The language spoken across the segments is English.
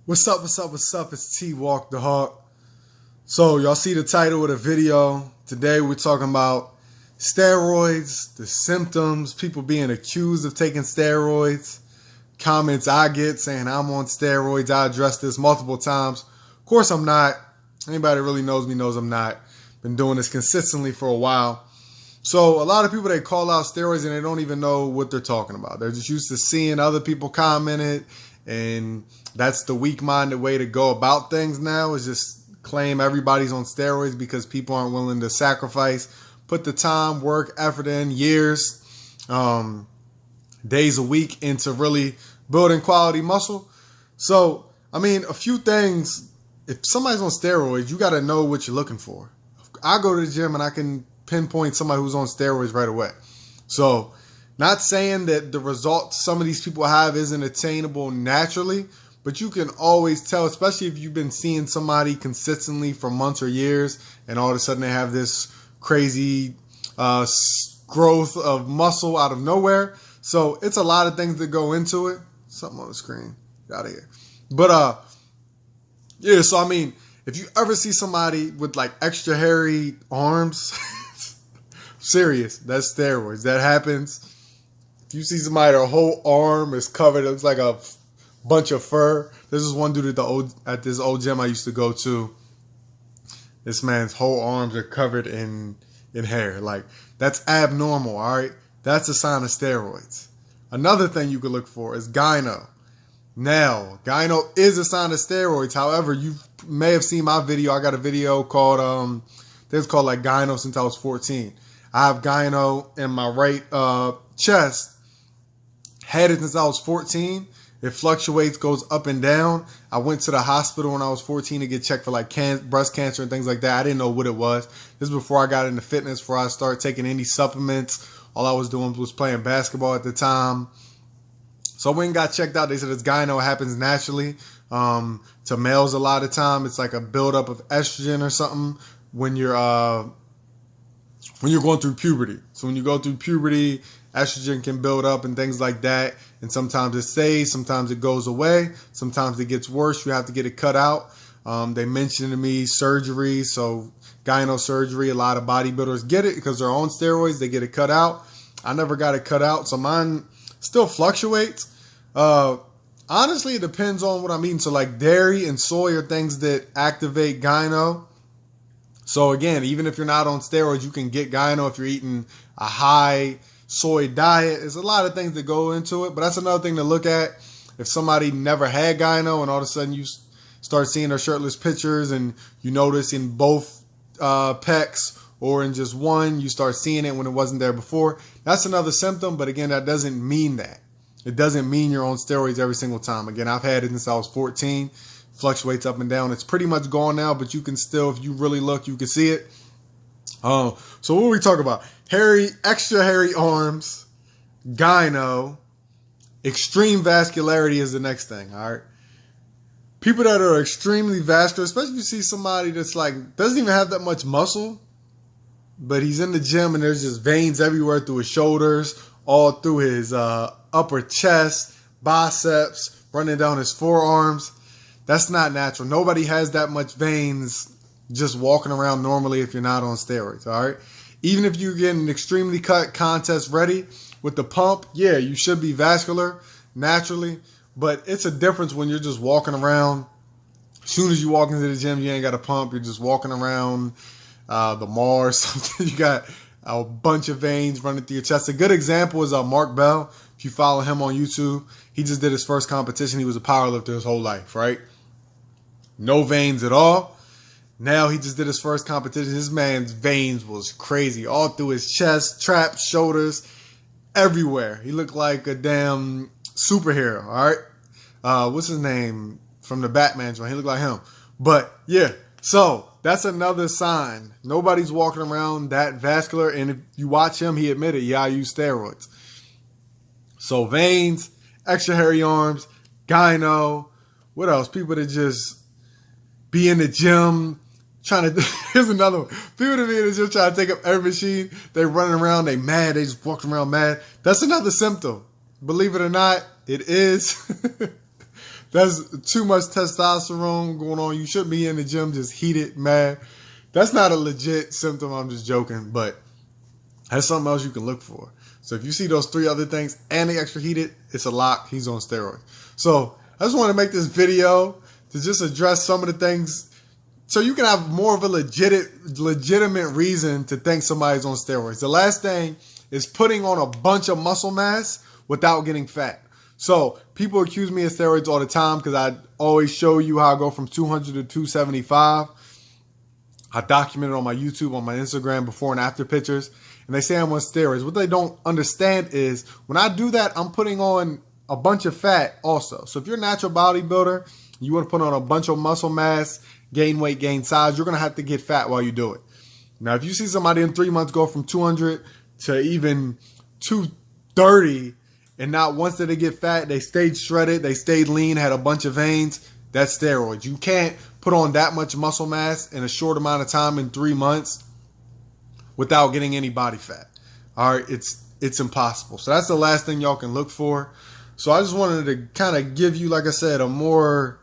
What's up, what's up, what's up? It's Twalk the Hawk. So y'all see the title of the video. Today we're talking about steroids, the symptoms, people being accused of taking steroids, comments I get saying I'm on steroids. I addressed this multiple times. Of course I'm not. Anybody that really knows me knows I'm not. Been doing this consistently for a while. So a lot of people, they call out steroids and they don't even know what they're talking about. They're just used to seeing other people comment it, and that's the weak-minded way to go about things now, is just claim everybody's on steroids because people aren't willing to sacrifice, put the time, work, effort in, years, days a week into really building quality muscle. So, I mean, a few things. If somebody's on steroids, you got to know what you're looking for. I go to the gym and I can pinpoint somebody who's on steroids right away. So, not saying that the results some of these people have isn't attainable naturally, but you can always tell, especially if you've been seeing somebody consistently for months or years, and all of a sudden they have this crazy growth of muscle out of nowhere. So it's a lot of things that go into it. Something on the screen. Get out of here. But yeah, so I mean, if you ever see somebody with like extra hairy arms, serious, that's steroids. That happens. If you see somebody, their whole arm is covered, it looks like a bunch of fur. This is one dude at this old gym I used to go to. This man's whole arms are covered in hair. Like, that's abnormal, all right? That's a sign of steroids. Another thing you could look for is gyno. Now, gyno is a sign of steroids. However, you may have seen my video. I got a video called, it's called like gyno since I was 14. I have gyno in my right chest. Had it since I was 14. It fluctuates, goes up and down. I went to the hospital when I was 14 to get checked for like breast cancer and things like that. I didn't know what it was. This is before I got into fitness, before I started taking any supplements. All I was doing was playing basketball at the time. So I went and got checked out. They said it's gyno. It happens naturally to males a lot of time. It's like a buildup of estrogen or something when you're going through puberty. So when you go through puberty, estrogen can build up and things like that. And sometimes it stays, sometimes it goes away, sometimes it gets worse. You have to get it cut out. They mentioned to me surgery. So gyno surgery, a lot of bodybuilders get it because they're on steroids. They get it cut out. I never got it cut out. So mine still fluctuates. Honestly, it depends on what I'm eating. So like dairy and soy are things that activate gyno. So again, even if you're not on steroids, you can get gyno if you're eating a high soy diet. There's a lot of things that go into it, but that's another thing to look at. If somebody never had gyno and all of a sudden you start seeing their shirtless pictures and you notice in both pecs or in just one, you start seeing it when it wasn't there before. That's another symptom, but again, that doesn't mean that. It doesn't mean you're on steroids every single time. Again, I've had it since I was 14. Fluctuates up and down. It's pretty much gone now, but you can still, if you really look, you can see it. So what are we talking about? Extra hairy arms, gyno, extreme vascularity is the next thing, all right? People that are extremely vascular, especially if you see somebody that's like, doesn't even have that much muscle, but he's in the gym and there's just veins everywhere through his shoulders, all through his upper chest, biceps, running down his forearms. That's not natural. Nobody has that much veins just walking around normally if you're not on steroids, all right? Even if you get an extremely cut contest ready with the pump, yeah, you should be vascular naturally, but it's a difference when you're just walking around. As soon as you walk into the gym, you ain't got a pump. You're just walking around the mall or something. You got a bunch of veins running through your chest. A good example is Mark Bell. If you follow him on YouTube, he just did his first competition. He was a powerlifter his whole life, right? No veins at all. Now he just did his first competition. This man's veins was crazy. All through his chest, traps, shoulders, everywhere. He looked like a damn superhero, all right? What's his name from the Batman joint? He looked like him. But yeah, so that's another sign. Nobody's walking around that vascular. And if you watch him, he admitted, yeah, I use steroids. So veins, extra hairy arms, gyno. What else? People that just be in the gym trying to, here's another one. People that be in the gym trying to take up every machine. They running around, they mad, they just walking around mad. That's another symptom. Believe it or not, it is. That's too much testosterone going on. You shouldn't be in the gym just heated, mad. That's not a legit symptom. I'm just joking, but that's something else you can look for. So if you see those 3 other things and they extra heated, it's a lock. He's on steroids. So I just want to make this video to just address some of the things so you can have more of a legitimate reason to think somebody's on steroids. The last thing is putting on a bunch of muscle mass without getting fat. So people accuse me of steroids all the time because I always show you how I go from 200 to 275. I document it on my YouTube, on my Instagram, before and after pictures. And they say I'm on steroids. What they don't understand is when I do that, I'm putting on a bunch of fat also. So if you're a natural bodybuilder, you want to put on a bunch of muscle mass, gain weight, gain size, you're going to have to get fat while you do it. Now, if you see somebody in 3 months go from 200 to even 230, and not once did they get fat, they stayed shredded, they stayed lean, had a bunch of veins, that's steroids. You can't put on that much muscle mass in a short amount of time in 3 months without getting any body fat. All right, it's impossible. So that's the last thing y'all can look for. So I just wanted to kind of give you, like I said, a more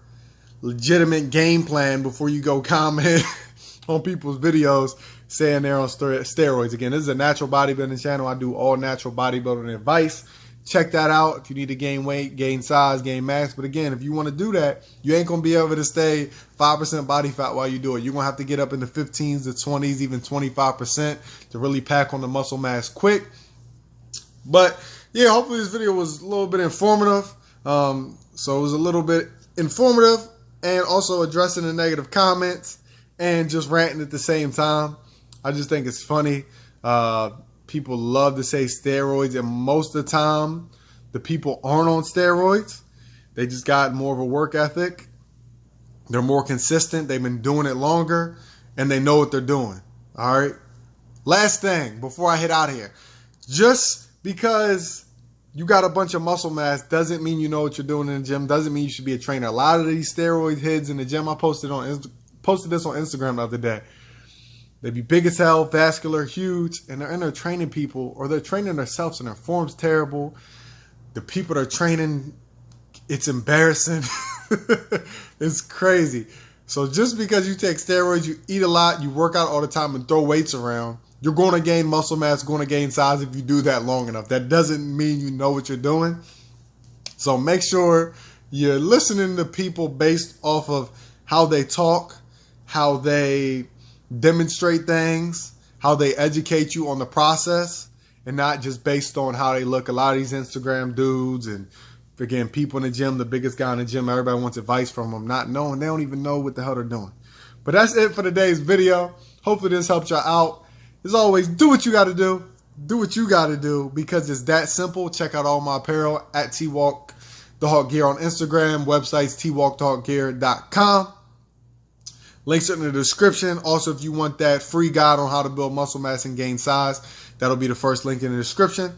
legitimate game plan before you go comment on people's videos saying they're on steroids. Again, this is a natural bodybuilding channel. I do all natural bodybuilding advice. Check that out if you need to gain weight, gain size, gain mass. But again, if you want to do that, you ain't going to be able to stay 5% body fat while you do it. You're going to have to get up in the 15s, the 20s, even 25% to really pack on the muscle mass quick. But yeah, hopefully this video was a little bit informative. So it was a little bit informative and also addressing the negative comments and just ranting at the same time. I just think it's funny. People love to say steroids, and most of the time, the people aren't on steroids. They just got more of a work ethic. They're more consistent. They've been doing it longer, and they know what they're doing. All right? Last thing before I head out of here. Just because you got a bunch of muscle mass doesn't mean you know what you're doing in the gym. Doesn't mean you should be a trainer. A lot of these steroid heads in the gym, I posted this on Instagram the other day. They be big as hell, vascular, huge, and they're in there training people, or they're training themselves, and their form's terrible. The people they're training, it's embarrassing. It's crazy. So just because you take steroids, you eat a lot, you work out all the time, and throw weights around, you're going to gain muscle mass, going to gain size if you do that long enough. That doesn't mean you know what you're doing. So make sure you're listening to people based off of how they talk, how they demonstrate things, how they educate you on the process, and not just based on how they look. A lot of these Instagram dudes and, again, people in the gym, the biggest guy in the gym, everybody wants advice from them, not knowing. They don't even know what the hell they're doing. But that's it for today's video. Hopefully this helped y'all out. As always, do what you got to do. Do what you got to do because it's that simple. Check out all my apparel at Twalk the Hawk Gear on Instagram. Websites twalkthehawkgear.com. Links are in the description. Also, if you want that free guide on how to build muscle mass and gain size, that'll be the first link in the description.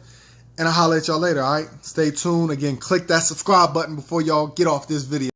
And I'll holler at y'all later, all right? Stay tuned. Again, click that subscribe button before y'all get off this video.